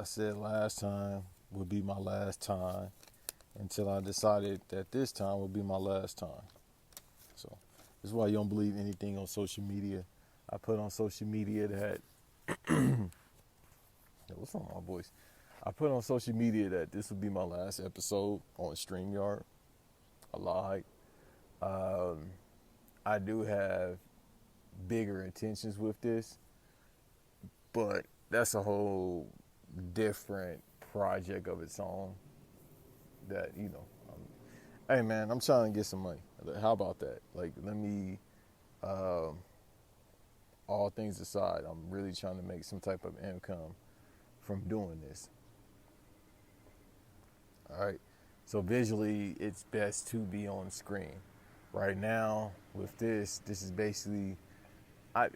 I said last time would be my last time until I decided that this time would be my last time. So this is why you don't believe anything on social media. I put on social media that what's wrong with my voice? I put on social media that this would be my last episode on StreamYard. I lied. I do have bigger intentions with this, but that's a whole different project of its own. That hey man, I'm trying to get some money. How about that? Like, let me. All things aside, I'm really trying to make some type of income from doing this. All right. So visually, it's best to be on screen. Right now, with this is basically, I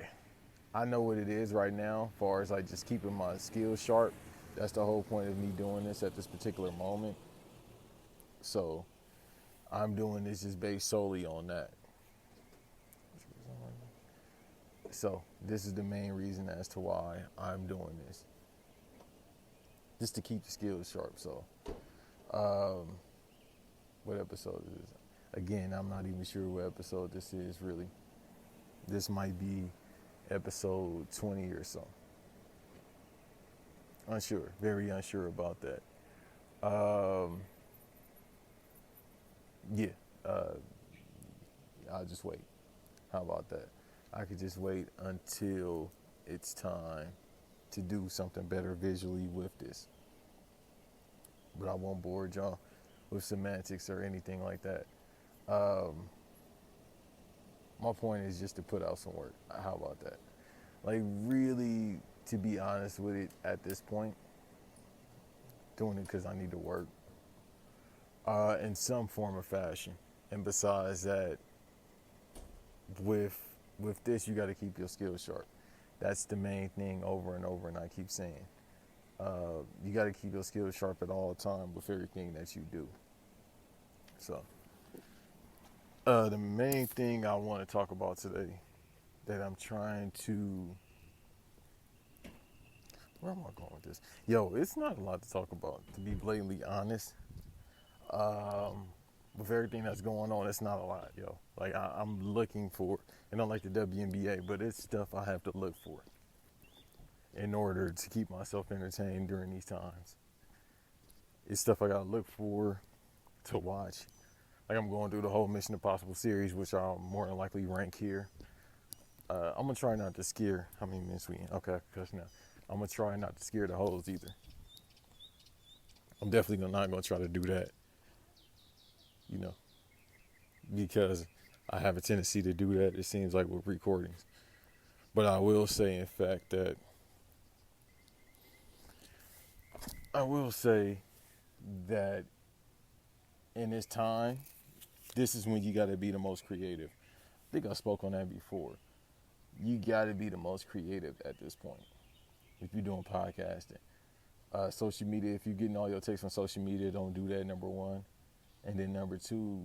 know what it is right now, as far as like just keeping my skills sharp. That's the whole point of me doing this at this particular moment. So I'm doing this just based solely on that. So this is the main reason as to why I'm doing this. Just to keep the skills sharp. So what episode is this? Again, I'm not even sure what episode this is really. This might be episode 20 or so. Unsure, very unsure about that. Yeah, I'll just wait. How about that? I could just wait until it's time to do something better visually with this. But I won't bore y'all with semantics or anything like that. My point is just to put out some work. How about that? Like, really, to be honest with it at this point, doing it because I need to work in some form or fashion. And besides that, with this, you got to keep your skills sharp. That's the main thing over and over, and I keep saying. You got to keep your skills sharp at all time with everything that you do. So, the main thing I want to talk about today that I'm trying to... Where am I going with this? Yo, it's not a lot to talk about, to be blatantly honest. With everything that's going on, it's not a lot, yo. Like, I'm looking for, and not like the WNBA, but it's stuff I have to look for in order to keep myself entertained during these times. It's stuff I gotta look for to watch. Like, I'm going through the whole Mission Impossible series, which I'll more than likely rank here. I'm gonna try not to scare. How many minutes we in? Okay, because now I'm gonna try not to scare the hoes either. I'm definitely not gonna try to do that. Because I have a tendency to do that, it seems like, with recordings. But I will say, in fact, that in this time, this is when you got to be the most creative. I think I spoke on that before. You got to be the most creative at this point if you're doing podcasting. Social media, if you're getting all your takes on social media, don't do that, number one. And then number two,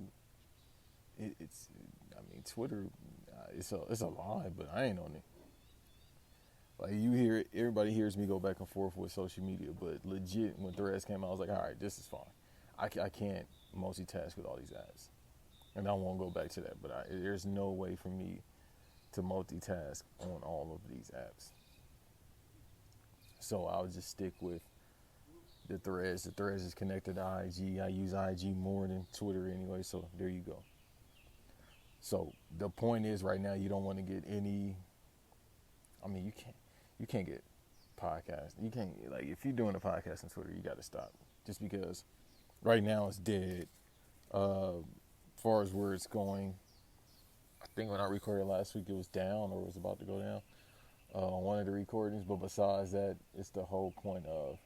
Twitter, it's a lie, but I ain't on it. Like, you hear it, everybody hears me go back and forth with social media, but legit, when Threads came out, I was like, all right, this is fine. I can't multitask with all these apps, and I won't go back to that. But there's no way for me to multitask on all of these apps. So I'll just stick with the Threads. The Threads is connected to IG. I use IG more than Twitter anyway, so there you go. So the point is, right now, you don't want to get any. You can't get podcasts. You can't, like, if you're doing a podcast on Twitter, you got to stop. Just because right now it's dead. As far as where it's going, I think when I recorded last week, it was down or was about to go down on one of the recordings. But besides that, it's the whole point of,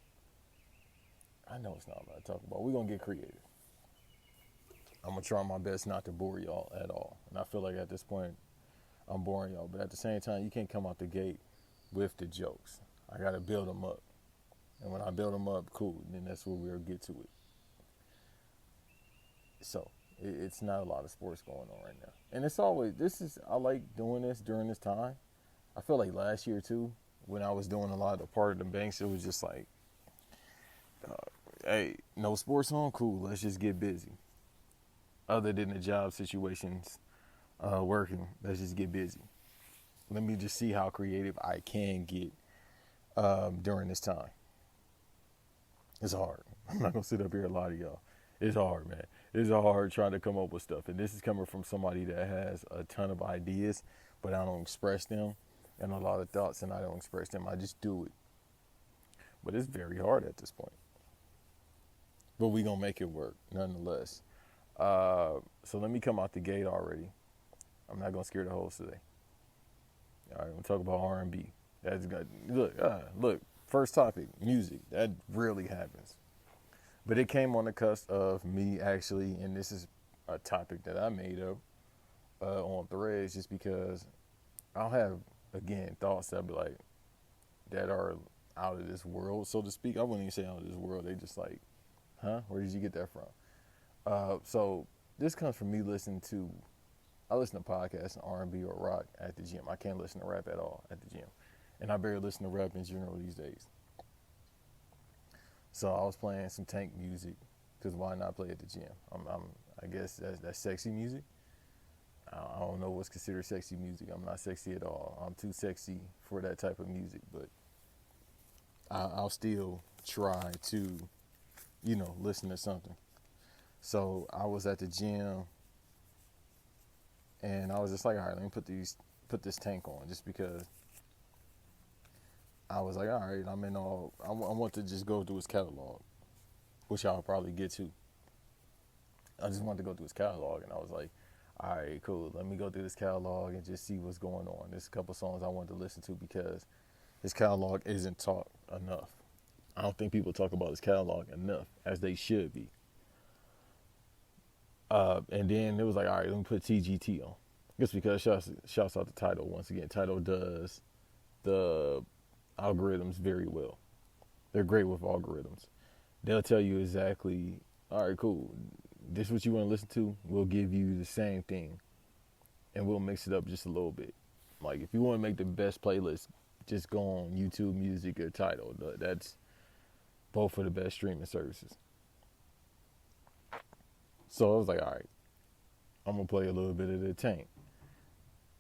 I know it's not a lot to talk about. We're going to get creative. I'm going to try my best not to bore y'all at all. And I feel like at this point, I'm boring y'all. But at the same time, you can't come out the gate with the jokes. I got to build them up. And when I build them up, cool. Then that's where we'll get to it. So, it's not a lot of sports going on right now. And it's always, I like doing this during this time. I feel like last year, too, when I was doing a lot of the P.ardon banks, it was just like, Hey, no sports on, cool. Let's just get busy. Other than the job situations, working, let's just get busy. Let me just see how creative I can get during this time. It's hard. I'm not gonna sit up here and lie to y'all. It's hard, man. It's hard trying to come up with stuff, and this is coming from somebody that has a ton of ideas, but I don't express them, and a lot of thoughts, and I don't express them. I just do it. But it's very hard at this point. But we gonna make it work nonetheless. So let me come out the gate already. I'm not gonna scare the host today. All right, we'll talk about R&B. That's good. Look. First topic, music. That rarely happens, but it came on the cusp of me actually, and this is a topic that I made up on Threads, just because I'll have again thoughts that be like that are out of this world, so to speak. I wouldn't even say out of this world. They just like, huh? Where did you get that from? So this comes from me listening to. I listen to podcasts and R&B or rock at the gym. I can't listen to rap at all at the gym. And I barely listen to rap in general these days. So I was playing some Tank music, because why not play at the gym? I guess that's sexy music. I don't know what's considered sexy music. I'm not sexy at all. I'm too sexy for that type of music, but I'll still try to, listen to something. So I was at the gym, and I was just like, all right, let me put this Tank on, just because I was like, all right, I want to just go through his catalog, which I'll probably get to. I just wanted to go through his catalog, and I was like, all right, cool. Let me go through this catalog and just see what's going on. There's a couple songs I wanted to listen to because his catalog isn't talked enough. I don't think people talk about his catalog enough, as they should be. And then it was like, all right, let me put TGT on. Just because shouts out to Tidal once again. Tidal does the algorithms very well. They're great with algorithms. They'll tell you exactly, all right, cool. This is what you want to listen to. We'll give you the same thing, and we'll mix it up just a little bit. Like if you want to make the best playlist, just go on YouTube Music or Tidal. That's both of the best streaming services. So I was like, all right, I'm gonna play a little bit of the Tank.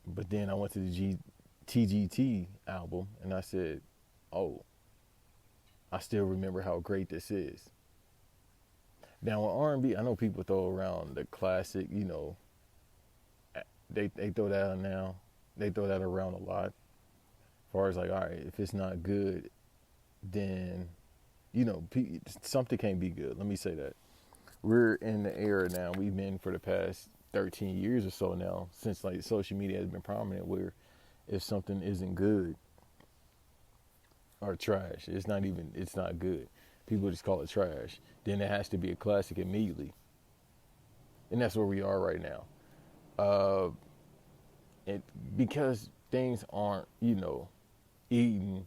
But then I went to the TGT album, and I said, oh, I still remember how great this is. Now with R&B, I know people throw around the classic, they throw that out now. They throw that around a lot. As far as like, all right, if it's not good, then, something can't be good. Let me say that. We're in the era now, we've been for the past 13 years or so now, since like social media has been prominent, where if something isn't good or trash, it's not good. People just call it trash. Then it has to be a classic immediately. And that's where we are right now. Because things aren't, eaten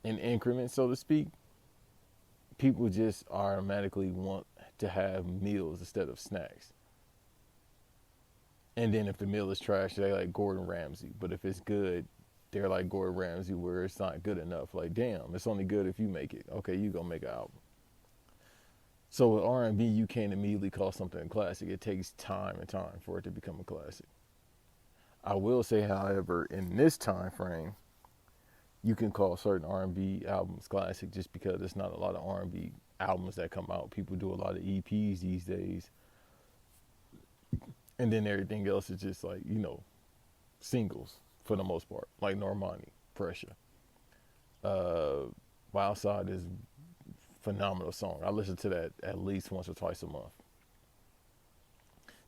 in increments, so to speak, people just automatically want to have meals instead of snacks. And then if the meal is trash, they like Gordon Ramsay. But if it's good, they're like Gordon Ramsay, where it's not good enough. Like, damn, it's only good if you make it. Okay, you gonna make an album. So with R&B, you can't immediately call something a classic. It takes time and time for it to become a classic. I will say, however, in this time frame, you can call certain R&B albums classic just because there's not a lot of R&B albums that come out. People do a lot of EPs these days. And then everything else is just like, singles for the most part. Like Normani, Pressure. Wild Side is a phenomenal song. I listen to that at least once or twice a month.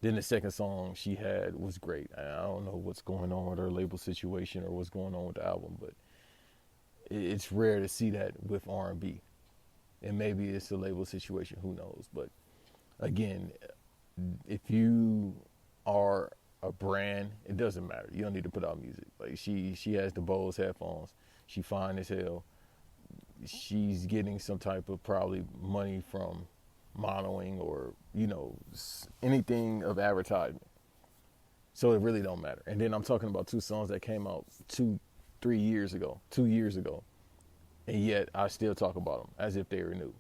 Then the second song she had was great. I don't know what's going on with her label situation or what's going on with the album, but it's rare to see that with R&B. And maybe it's a label situation, who knows. But again, if you are a brand, it doesn't matter. You don't need to put out music. Like she has the Bose headphones. She fine as hell. She's getting some type of probably money from modeling or, anything of advertisement. So it really don't matter. And then I'm talking about two songs that came out 2 years ago. and yet I still talk about them as if they were new.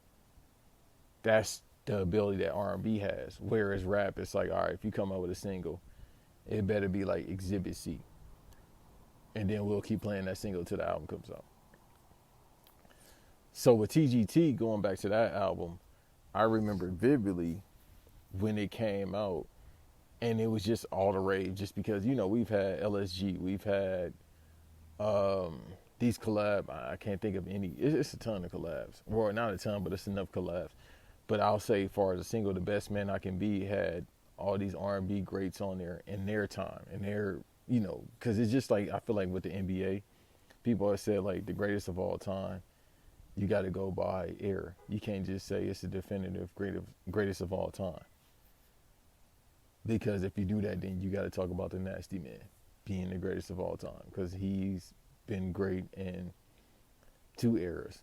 That's the ability that R&B has. Whereas rap, it's like, all right, if you come out with a single, it better be like Exhibit C, and then we'll keep playing that single till the album comes out. So with TGT, going back to that album, I remember vividly when it came out, and it was just all the rage, just because we've had LSG, we've had these collab. I can't think of any. It's a ton of collabs. Well, not a ton, but it's enough collabs. But I'll say, as far as a single, the best man I can be had all these R&B greats on there in their time, and their because it's just like I feel like with the NBA, people have said like the greatest of all time. You got to go by era. You can't just say it's the definitive greatest of all time. Because if you do that, then you got to talk about the Nasty Man being the greatest of all time, because he's been great in two eras,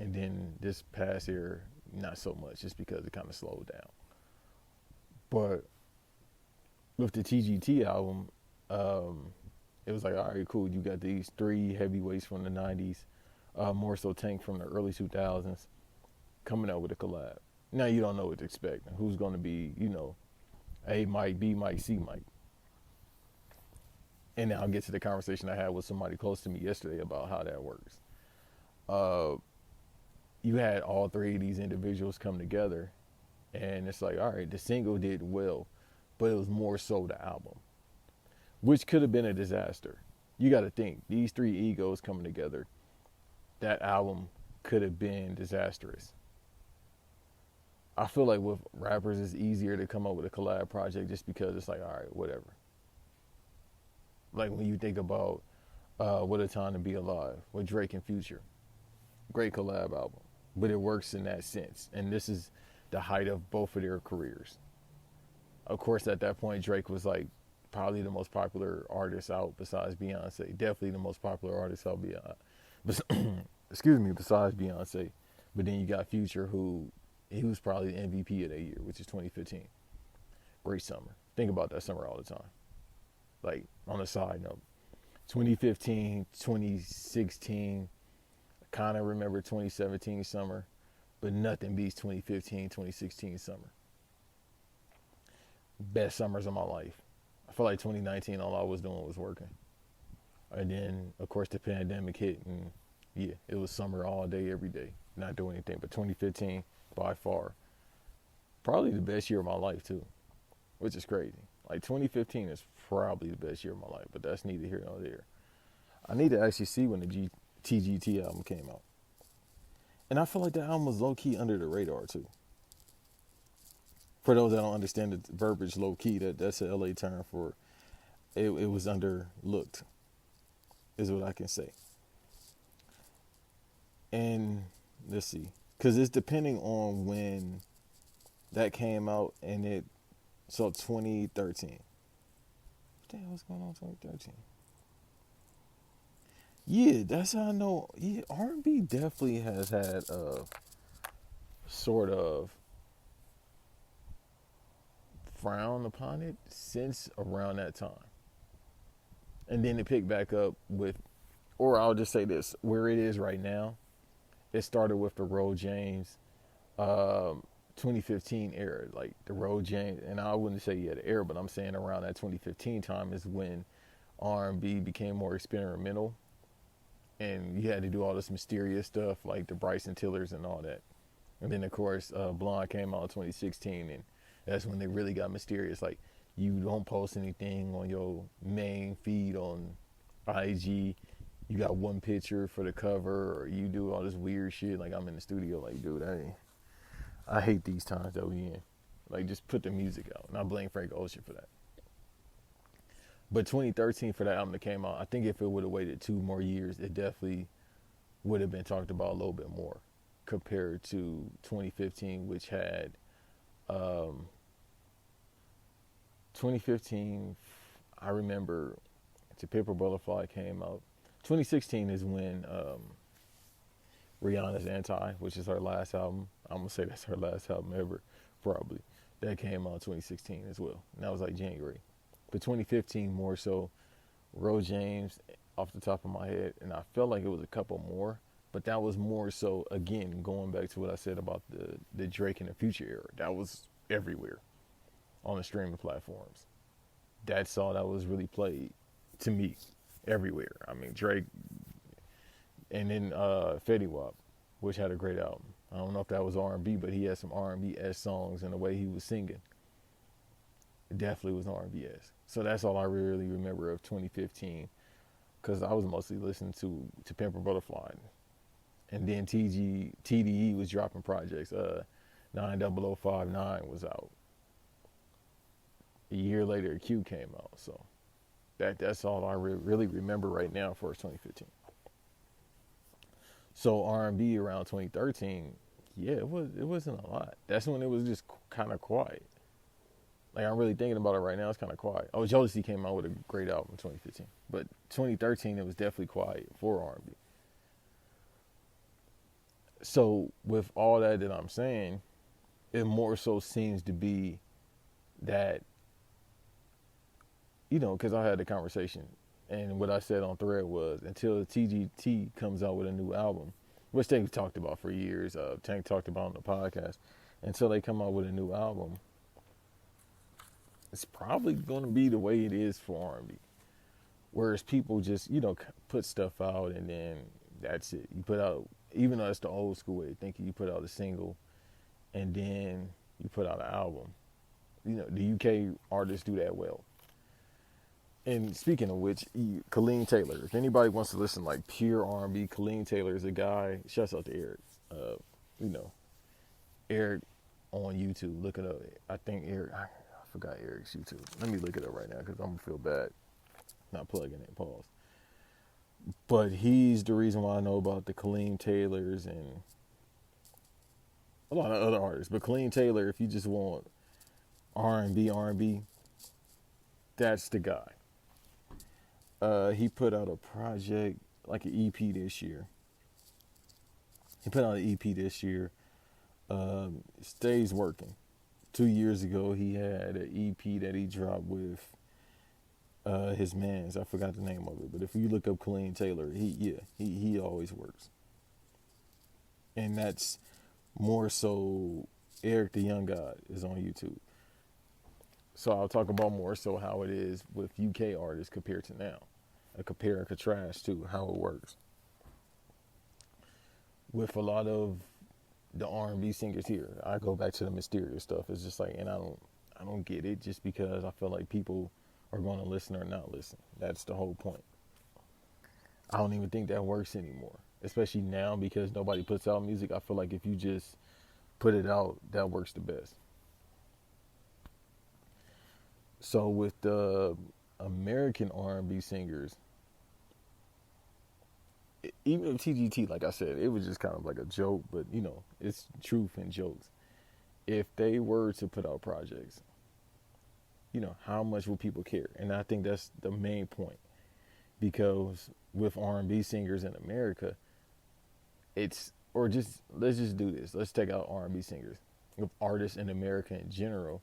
and then this past era not so much, just because it kind of slowed down. But with the TGT album, it was like, all right, cool. You got these three heavyweights from the '90s, more so Tank from the early 2000s, coming out with a collab. Now you don't know what to expect. Who's going to be, A Mike, B Mike, C Mike. And now I'll get to the conversation I had with somebody close to me yesterday about how that works. You had all three of these individuals come together, and it's like, all right, the single did well, but it was more so the album, which could have been a disaster. You got to think, these three egos coming together, that album could have been disastrous. I feel like with rappers, it's easier to come up with a collab project just because it's like, all right, whatever. Like when you think about What a Time to Be Alive with Drake and Future. Great collab album. But it works in that sense. And this is the height of both of their careers. Of course, at that point, Drake was like probably the most popular artist out besides Beyonce. Definitely the most popular artist out beyond, besides Beyonce. But then you got Future, who he was probably the MVP of that year, which is 2015. Great summer. Think about that summer all the time. Like, on a side note, 2015, 2016, I kind of remember 2017 summer, but nothing beats 2015, 2016 summer. Best summers of my life. I feel like 2019, all I was doing was working. And then, of course, the pandemic hit, and yeah, it was summer all day, every day, not doing anything. But 2015, by far, probably the best year of my life, too, which is crazy. Like, 2015 is probably the best year of my life, but that's neither here nor there. I need to actually see when the TGT album came out. And I feel like the album was low-key under the radar, too. For those that don't understand the verbiage low-key, that's an LA term for it was underlooked, is what I can say. And let's see. Because it's depending on when that came out, and it, so 2013. What the hell was going on in 2013? Yeah, that's how I know. Yeah, R&B definitely has had a sort of frown upon it since around that time. And then it picked back up with, or I'll just say this, where it is right now, it started with the Ro James 2015 era, like the Ro James, and I wouldn't say the era, but I'm saying around that 2015 time is when R&B became more experimental, and you had to do all this mysterious stuff like the Bryson Tillers and all that. And then of course Blonde came out in 2016, and that's when they really got mysterious. Like, you don't post anything on your main feed on IG. You got one picture for the cover, or you do all this weird shit. Like, I'm in the studio, like, dude, I hate these times that we in. Like, just put the music out. And I blame Frank Ocean for that. But 2013, for that album that came out, I think if it would have waited 2 more years, it definitely would have been talked about a little bit more compared to 2015, which had 2015, I remember To Paper Butterfly came out. 2016 is when Rihanna's Anti, which is her last album. I'm going to say that's her last album ever, probably. That came out 2016 as well. And that was like January. But 2015 more so, Ro James, off the top of my head. And I felt like it was a couple more. But that was more so, again, going back to what I said about the Drake and the Future era. That was everywhere on the streaming platforms. That's all that was really played to me everywhere. I mean, Drake, and then Fetty Wap, which had a great album. I don't know if that was R&B, but he had some R&B-esque songs, and the way he was singing, it definitely was R&B-esque. So that's all I really remember of 2015, because I was mostly listening to Pimp a Butterfly. And then T.he was dropping projects. 90059 was out. A year later, Q came out. So that's all I really remember right now for 2015. So R&B around 2013, yeah, it wasn't a lot. That's when it was just kind of quiet. Like, I'm really thinking about it right now. It's kind of quiet. Oh, Jodeci came out with a great album in 2015, but 2013 it was definitely quiet for R&B. So with all that I'm saying, it more so seems to be that, because I had the conversation, and what I said on Thread was, until TGT comes out with a new album, which they've talked about for years, Tank talked about on the podcast, until they come out with a new album, it's probably going to be the way it is for R&B. Whereas people just, put stuff out and then that's it. You put out, even though it's the old school way of thinking, you put out a single and then you put out an album. The UK artists do that well. And speaking of which, Colleen Taylor, if anybody wants to listen like pure R&B, Colleen Taylor is a guy. Shouts out to Eric. Eric on YouTube. Look it up. I think Eric, I forgot Eric's YouTube. Let me look it up right now because I'm going to feel bad not plugging it. Pause. But he's the reason why I know about the Colleen Taylors and a lot of other artists. But Colleen Taylor, if you just want R&B, that's the guy. He put out a project, like an EP this year. Stays Working. 2 years ago, he had an EP that he dropped with his mans. I forgot the name of it, but if you look up Colleen Taylor, he always works. And that's more so Eric the Young God is on YouTube. So I'll talk about more so how it is with UK artists compared to now. A compare and contrast to how it works. With a lot of the R&B singers here, I go back to the mysterious stuff. It's just like, and I don't get it just because I feel like people are going to listen or not listen. That's the whole point. I don't even think that works anymore, especially now because nobody puts out music. I feel like if you just put it out, that works the best. So with the American R&B singers, even with TGT, like I said, it was just kind of like a joke, but it's truth in jokes. If they were to put out projects, how much will people care? And I think that's the main point, because with R&B singers in America, let's just do this. Let's take out R&B singers. With artists in America in general,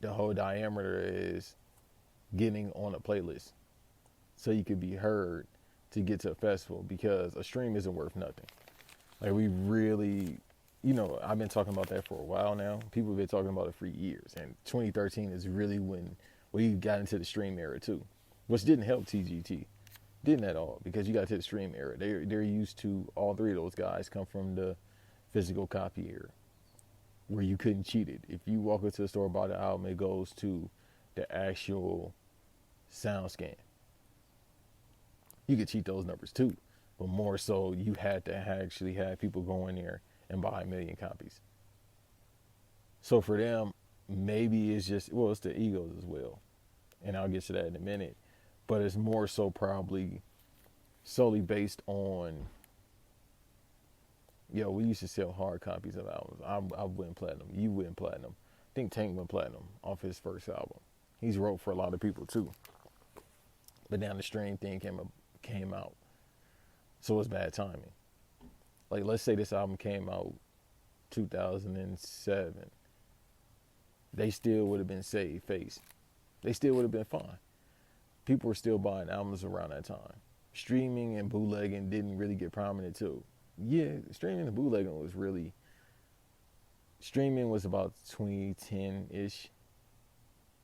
the whole diameter is getting on a playlist so you could be heard to get to a festival, because a stream isn't worth nothing. Like, we really, I've been talking about that for a while now. People have been talking about it for years, and 2013 is really when we got into the stream era too, which didn't help TGT. Didn't at all, because you got to the stream era. They're used to, all three of those guys come from the physical copy era, where you couldn't cheat it. If you walk into the store, buy the album, it goes to the actual sound scan. You could cheat those numbers too, but more so you had to actually have people go in there and buy 1 million copies. So for them, maybe it's just, it's the egos as well, and I'll get to that in a minute, but it's more so probably solely based on, we used to sell hard copies of albums. I went platinum. You went platinum. I think Tank went platinum off his first album. He's wrote for a lot of people too. But now the stream thing came out. So it's bad timing. Like, let's say this album came out 2007. They still would have been saved face. They still would have been fine. People were still buying albums around that time. Streaming and bootlegging didn't really get prominent too. yeah, streaming and bootlegging was really, streaming was about 2010-ish.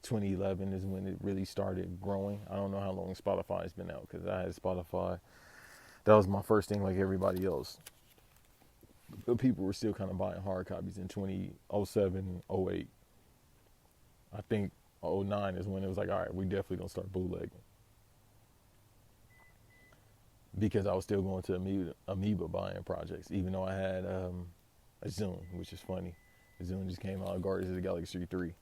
2011 is when it really started growing. I don't know how long Spotify's been out because I had Spotify. That was my first thing like everybody else. But people were still kind of buying hard copies in 2007, 08. I think 09 is when it was like, all right, we definitely gonna start bootlegging. Because I was still going to Amoeba buying projects, even though I had a Zune, which is funny. The Zune just came out, Guardians of the Galaxy 3.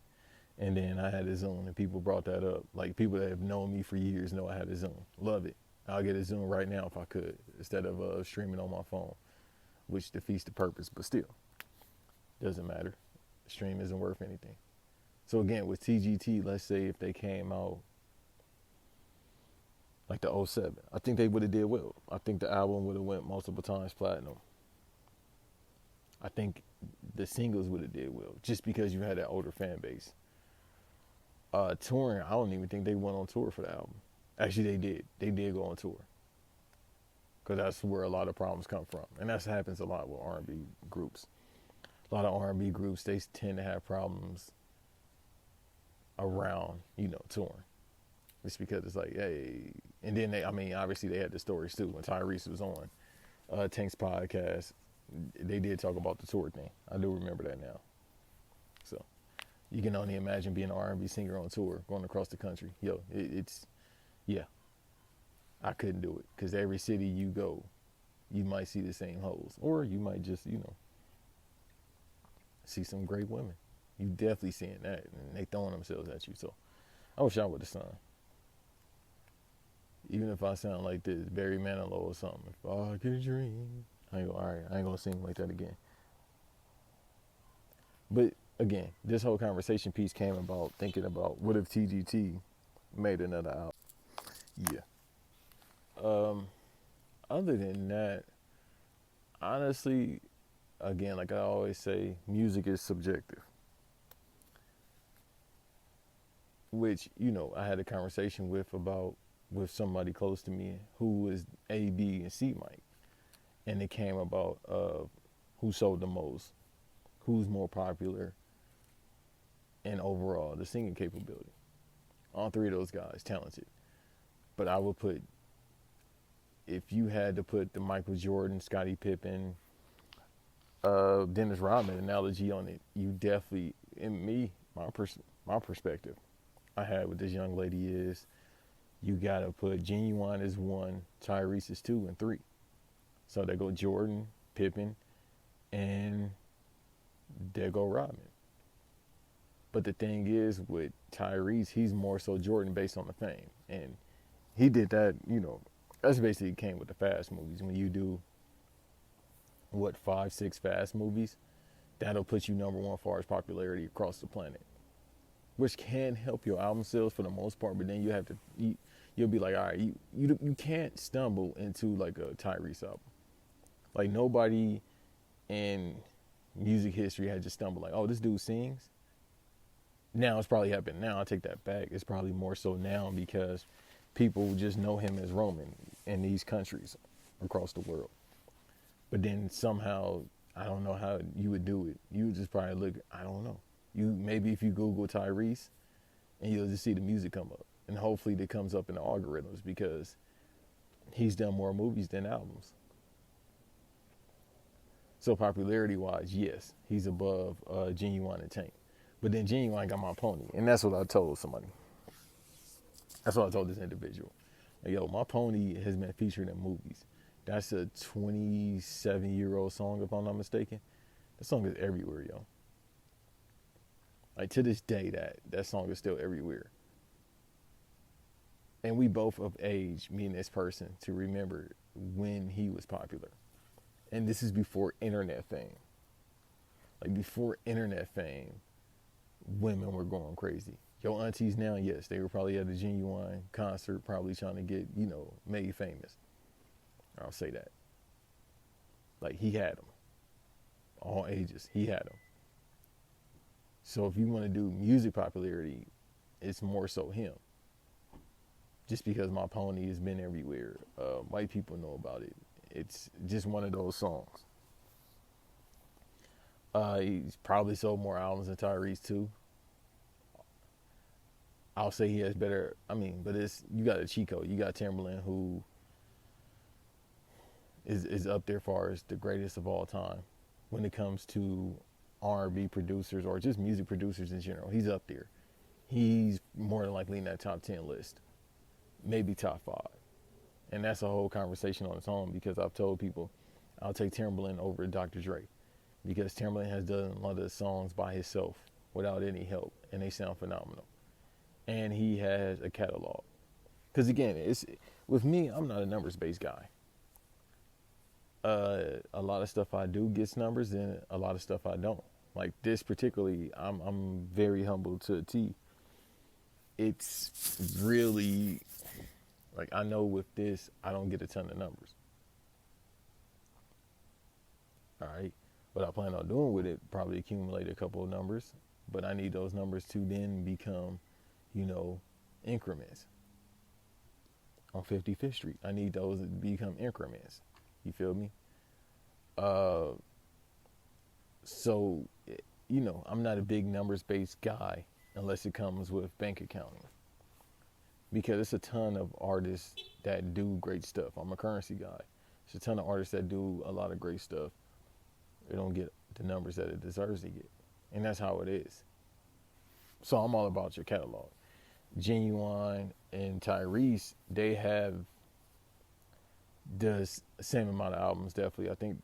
And then I had a Zune, and people brought that up. Like, people that have known me for years know I had a Zune. Love it. I'll get a Zune right now if I could, instead of streaming on my phone, which defeats the purpose, but still, doesn't matter. Stream isn't worth anything. So again, with TGT, let's say if they came out like the '07, I think they would have did well. I think the album would have went multiple times platinum. I think the singles would have did well, just because you had that older fan base. Touring, I don't even think they went on tour for the album. Actually, they did. They did go on tour. Because that's where a lot of problems come from. And that happens a lot with R&B groups. A lot of R&B groups, they tend to have problems around, touring. It's because it's like, hey. And then obviously they had the stories too. When Tyrese was on Tank's podcast, they did talk about the tour thing. I do remember that now. So you can only imagine being an R&B singer on tour, going across the country. Yeah. I couldn't do it, because every city you go, you might see the same hoes. Or you might just, see some great women. You definitely seeing that, and they throwing themselves at you. So I wish I would have sung. Even if I sound like this, Barry Manilow or something. If I could dream. I ain't gonna sing like that again. But again, this whole conversation piece came about thinking about, what if TGT made another album? Yeah. Other than that, honestly, again, like I always say, music is subjective. Which, I had a conversation with somebody close to me who was A, B, and C Mike. And it came about who sold the most, who's more popular, and overall the singing capability. All three of those guys talented. But I would put, if you had to put the Michael Jordan, Scottie Pippen, Dennis Rodman analogy on it, you definitely, my perspective I had with this young lady is, you gotta put Genuine as 1, Tyrese as 2, and 3. So there go Jordan, Pippen, and there go Rodman. But the thing is, with Tyrese, he's more so Jordan based on the fame. And he did that, that's basically came with the Fast movies. When you do, 5, 6 Fast movies, that'll put you number 1 as far as popularity across the planet. Which can help your album sales for the most part, but then you'll be like, all right, you can't stumble into like a Tyrese album. Like, nobody in music history had just stumbled like, oh, this dude sings. Now it's probably happened now. I take that back. It's probably more so now because people just know him as Roman in these countries across the world. But then somehow, I don't know how you would do it. You would just probably look, I don't know. Maybe if you Google Tyrese, and you'll just see the music come up. And hopefully it comes up in the algorithms, because he's done more movies than albums. So popularity-wise, yes, he's above Genuine and Tank. But then Genuine got My Pony, and that's what I told somebody. That's what I told this individual. Like, yo, My Pony has been featured in movies. That's a 27-year-old song, if I'm not mistaken. That song is everywhere, yo. Like, to this day, that song is still everywhere. And we both of age, me and this person, to remember when he was popular. And this is before internet fame. Like, before internet fame, women were going crazy. Your aunties now, yes, they were probably at a Genuine concert, probably trying to get, made famous. I'll say that. Like, he had them. All ages, he had them. So if you want to do music popularity, it's more so him. Just because My Pony has been everywhere. White people know about it. it's just one of those songs. He's probably sold more albums than Tyrese too. I'll say he has better. I mean, but it's you got a Chico. You got Timberland, who is up there far as the greatest of all time when it comes to R&B producers or just music producers in general. He's up there. He's more than likely in that top 10 list, maybe top 5. And that's a whole conversation on its own, because I've told people I'll take Timberland over Dr. Dre, because Timberland has done a lot of the songs by himself without any help, and they sound phenomenal. And he has a catalog. Because again, it's with me, I'm not a numbers-based guy. A lot of stuff I do gets numbers, and a lot of stuff I don't. Like this particularly, I'm very humble to a T. It's really like, I know with this I don't get a ton of numbers. All right, what I plan on doing with it, probably accumulate a couple of numbers, but I need those numbers to then become, increments. On 55th Street, I need those to become increments. You feel me? So, I'm not a big numbers-based guy unless it comes with bank accounting, because it's a ton of artists that do great stuff. I'm a currency guy. It's a ton of artists that do a lot of great stuff. They don't get the numbers that it deserves to get, and that's how it is. So I'm all about your catalog. Genuine and Tyrese, they have the same amount of albums, definitely. I think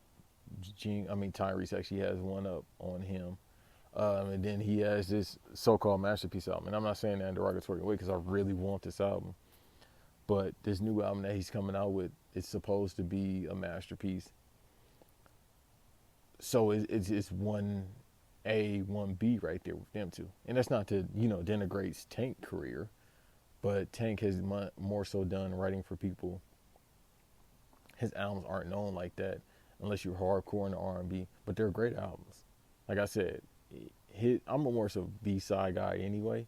Tyrese actually has one up on him. And then he has this so-called masterpiece album. And I'm not saying that in a derogatory way, because I really want this album. But this new album that he's coming out with, it's supposed to be a masterpiece. So it's 1A, 1B right there with them two. And that's not to, denigrate Tank's career. But Tank has more so done writing for people. His albums aren't known like that unless you're hardcore in the R&B. But they're great albums. Like I said, I'm a more so B-side guy anyway.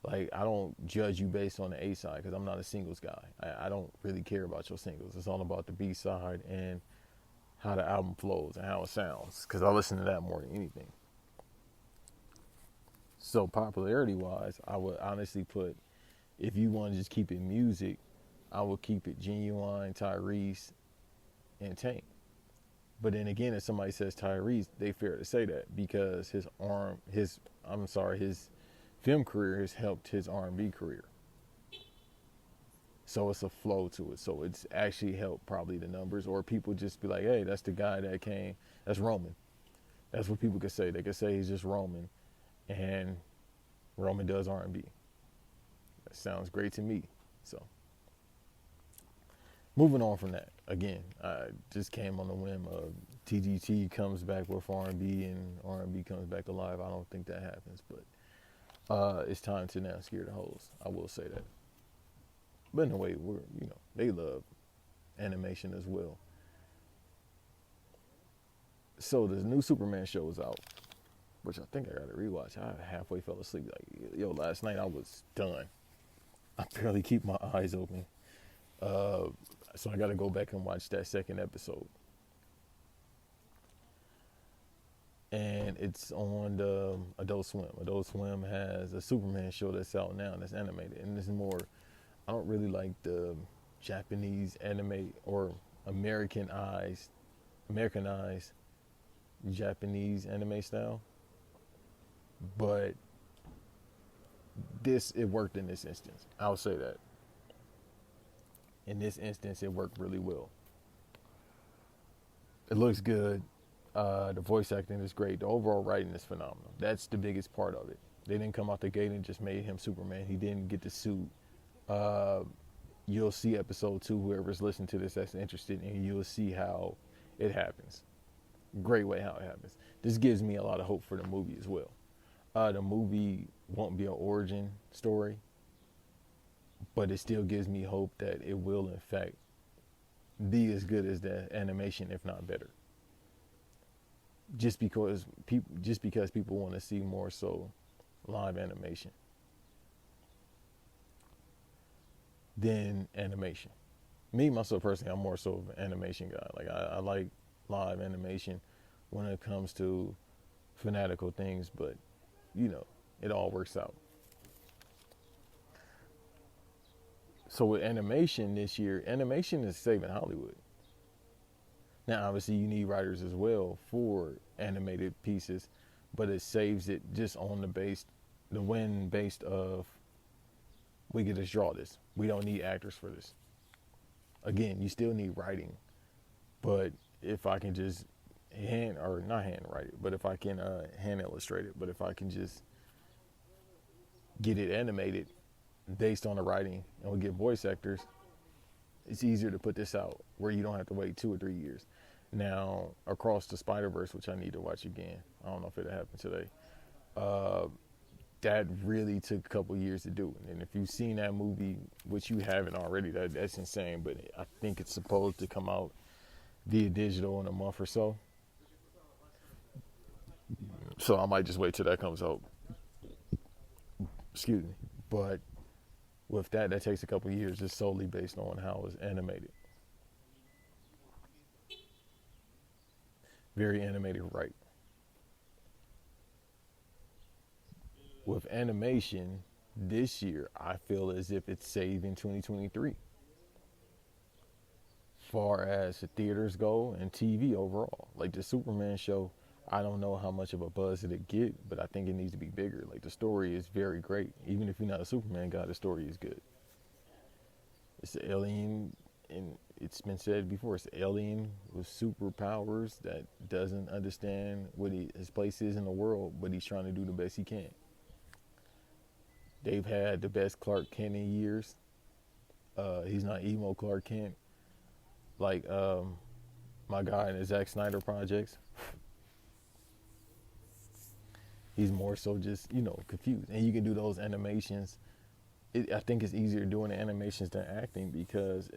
Like, I don't judge you based on the A-side, because I'm not a singles guy. I don't really care about your singles. It's all about the B-side and how the album flows and how it sounds, because I listen to that more than anything. So popularity-wise, I would honestly put, if you want to just keep it music, I would keep it Genuine, Tyrese, and Tank. But then again, if somebody says Tyrese, they fair to say that, because his film career has helped his R&B career. So it's a flow to it. So it's actually helped probably the numbers, or people just be like, hey, that's the guy that came, that's Roman. That's what people could say. They could say he's just Roman, and Roman does R&B. That sounds great to me. So moving on from that, again, I just came on the whim of TGT comes back with R&B and R&B comes back alive. I don't think that happens, but it's time to now scare the hoes. I will say that. But in a way, they love animation as well. So the new Superman show is out, which I think I got to rewatch. I halfway fell asleep. Like, last night I was done. I barely keep my eyes open. So I got to go back and watch that second episode. And it's on the Adult Swim. Adult Swim has a Superman show that's out now that's animated. And it's more, I don't really like the Japanese anime or Americanized Japanese anime style. But it worked in this instance. I'll say that. In this instance, it worked really well. It looks good. The voice acting is great. The overall writing is phenomenal. That's the biggest part of it. They didn't come out the gate and just made him Superman. He didn't get the suit. You'll see episode 2, whoever's listening to this that's interested, and you'll see how it happens. Great way how it happens. This gives me a lot of hope for the movie as well. The movie won't be an origin story, but it still gives me hope that it will, in fact, be as good as the animation, if not better. Just because people want to see more so live animation than animation. Me myself personally, I'm more so of an animation guy. Like I like live animation when it comes to fanatical things, but you know, it all works out. So with animation this year, animation is saving Hollywood. Now, obviously, you need writers as well for animated pieces, but it saves it just on the win based of we can just draw this. We don't need actors for this. Again, you still need writing, but if I can just hand or not hand write it, but if I can hand illustrate it, but if I can just get it animated based on the writing and we get voice actors, it's easier to put this out where you don't have to wait 2 or 3 years. Now, Across the Spider-Verse, which I need to watch again, I don't know if it'll happen today. Uh, that really took a couple years to do. And if you've seen that movie, which you haven't already, that's insane. But I think it's supposed to come out via digital in a month or so. So I might just wait till that comes out. Excuse me. But with that takes a couple years just solely based on how it's animated. Very animated, right? With animation this year, I feel as if it's saving 2023. Far as the theaters go and TV overall, like the Superman show, I don't know how much of a buzz it'll get, but I think it needs to be bigger. Like the story is very great. Even if you're not a Superman guy, the story is good. It's an alien, and it's been said before, it's an alien with superpowers that doesn't understand what his place is in the world, but he's trying to do the best he can. They've had the best Clark Kent in years. He's not emo Clark Kent like my guy in the Zack Snyder projects. He's more so just, confused. And you can do those animations. I think it's easier doing the animations than acting because,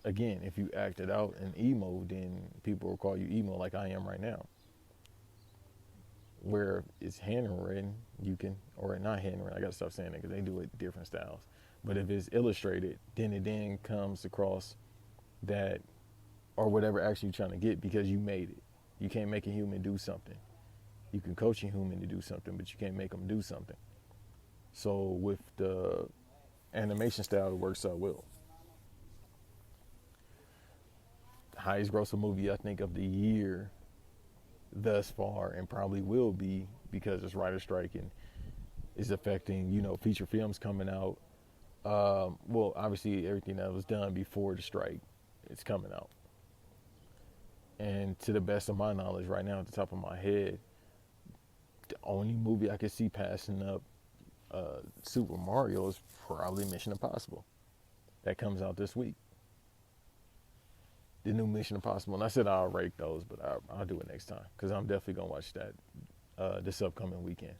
again, if you act it out in emo, then people will call you emo like I am right now. Where it's handwritten, you can, or not handwritten, I gotta stop saying it because they do it different styles. But if it's illustrated, then it then comes across that, or whatever action you're trying to get because you made it. You can't make a human do something. You can coach a human to do something, but you can't make them do something. So with the animation style, it works out well. The highest grossing movie I think of the year thus far, and probably will be because it's writer striking, is affecting, feature films coming out. Well, obviously everything that was done before the strike, it's coming out. And to the best of my knowledge right now, at the top of my head, the only movie I could see passing up Super Mario is probably Mission Impossible. That comes out this week. The new Mission Impossible. And I said I'll rate those, but I'll do it next time because I'm definitely going to watch that this upcoming weekend.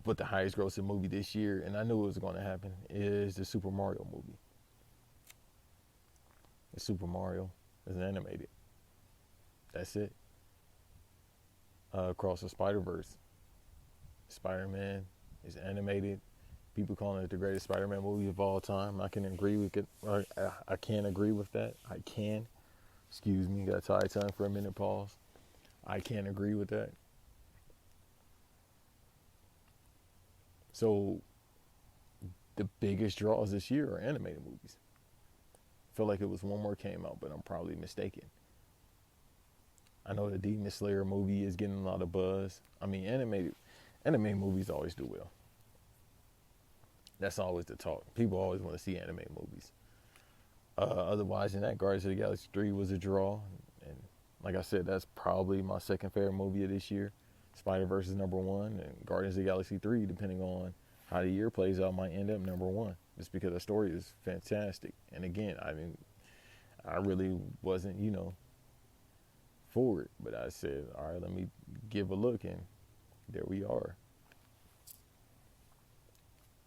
But the highest grossing movie this year, and I knew it was going to happen, is the Super Mario movie. The Super Mario is animated. That's it. Across the Spider-Verse, Spider-Man is animated. People calling it the greatest Spider-Man movie of all time. I can agree with it. I can't agree with that. I can. Excuse me, got tie tongue for a minute. Pause. I can't agree with that. So the biggest draws this year are animated movies. I feel like it was one more came out, but I'm probably mistaken. I know the Demon Slayer movie is getting a lot of buzz. I mean, animated movies always do well. That's always the talk. People always want to see animated movies. Otherwise, in that, Guardians of the Galaxy 3 was a draw. And like I said, that's probably my second favorite movie of this year. Spider-Verse is number one, and Guardians of the Galaxy 3, depending on how the year plays out, might end up number one. Just because the story is fantastic. And again, I really wasn't, for it. But I said, all right, let me give a look, and there we are.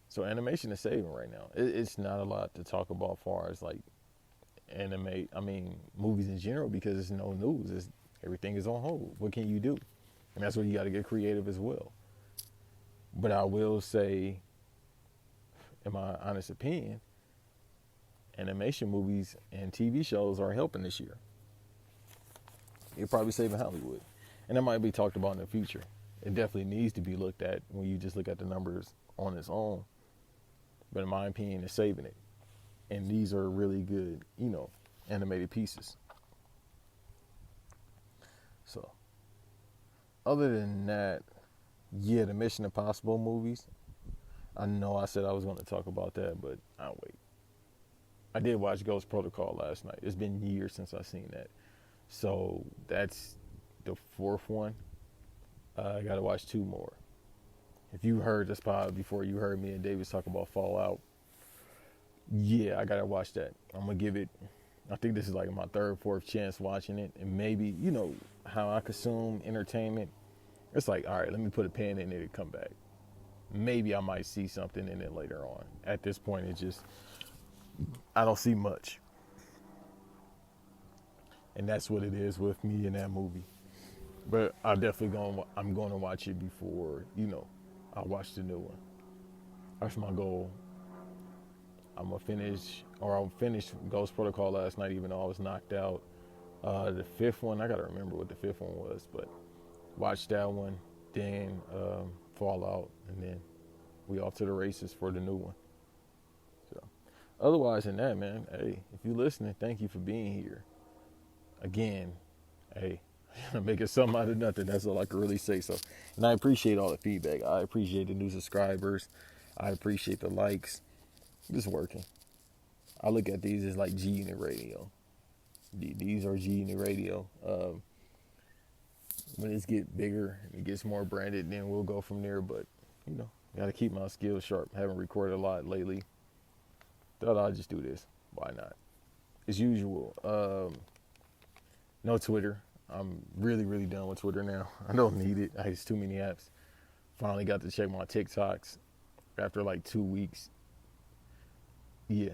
So animation is saving right now. It's not a lot to talk about as far as like movies in general because it's no news. Everything is on hold. What can you do? And that's where you got to get creative as well. But I will say, in my honest opinion, animation movies and TV shows are helping this year. You're probably saving Hollywood. And that might be talked about in the future. It definitely needs to be looked at when you just look at the numbers on its own. But in my opinion, it's saving it. And these are really good, animated pieces. So, other than that, yeah, the Mission Impossible movies. I know I said I was going to talk about that, but I'll wait. I did watch Ghost Protocol last night. It's been years since I've seen that. So that's the fourth one. I got to watch two more. If you heard this pod before, you heard me and Davis talk about Fallout. Yeah, I got to watch that. I'm going to give it, I think this is like my third, fourth chance watching it. And maybe, how I consume entertainment. It's like, all right, let me put a pin in it and come back. Maybe I might see something in it later on. At this point, it's just, I don't see much. And that's what it is with me in that movie. But I'm going to watch it before, I watch the new one. That's my goal. I'll finish Ghost Protocol last night, even though I was knocked out. The fifth one, I got to remember what the fifth one was, but watch that one, then Fallout, and then we off to the races for the new one. So, otherwise than that, man, hey, if you're listening, thank you for being here. Again, hey, making something out of nothing. That's all I can really say. So, and I appreciate all the feedback. I appreciate the new subscribers. I appreciate the likes. Just working. I look at these as like G Unit Radio. These are G Unit Radio. When it gets bigger, it gets more branded, then we'll go from there. But, got to keep my skills sharp. Haven't recorded a lot lately. Thought I'd just do this. Why not? As usual, no Twitter. I'm really, really done with Twitter now. I don't need it. I use too many apps. Finally got to check my TikToks after like 2 weeks. Yeah,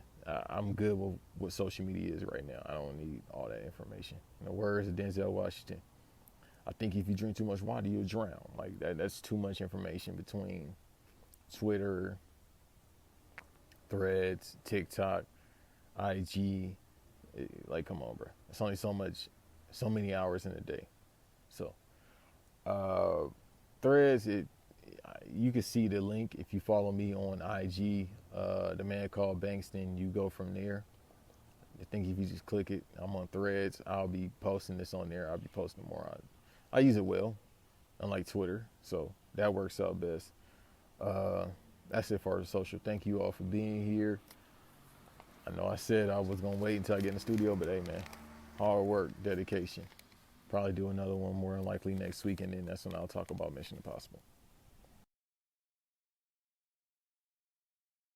I'm good with what social media is right now. I don't need all that information. In the words of Denzel Washington, I think if you drink too much water, you'll drown. Like that's too much information between Twitter, Threads, TikTok, IG. Like, come on, bro. It's only so many hours in a day. So, Threads, you can see the link if you follow me on IG, the man called Banks, then you go from there. I think if you just click it, I'm on Threads. I'll be posting this on there. I'll be posting more on it. I use it well, unlike Twitter, so that works out best. That's it for the social. Thank you all for being here. I know I said I was going to wait until I get in the studio, but hey, man, hard work, dedication. Probably do another one more than likely next week, and then that's when I'll talk about Mission Impossible.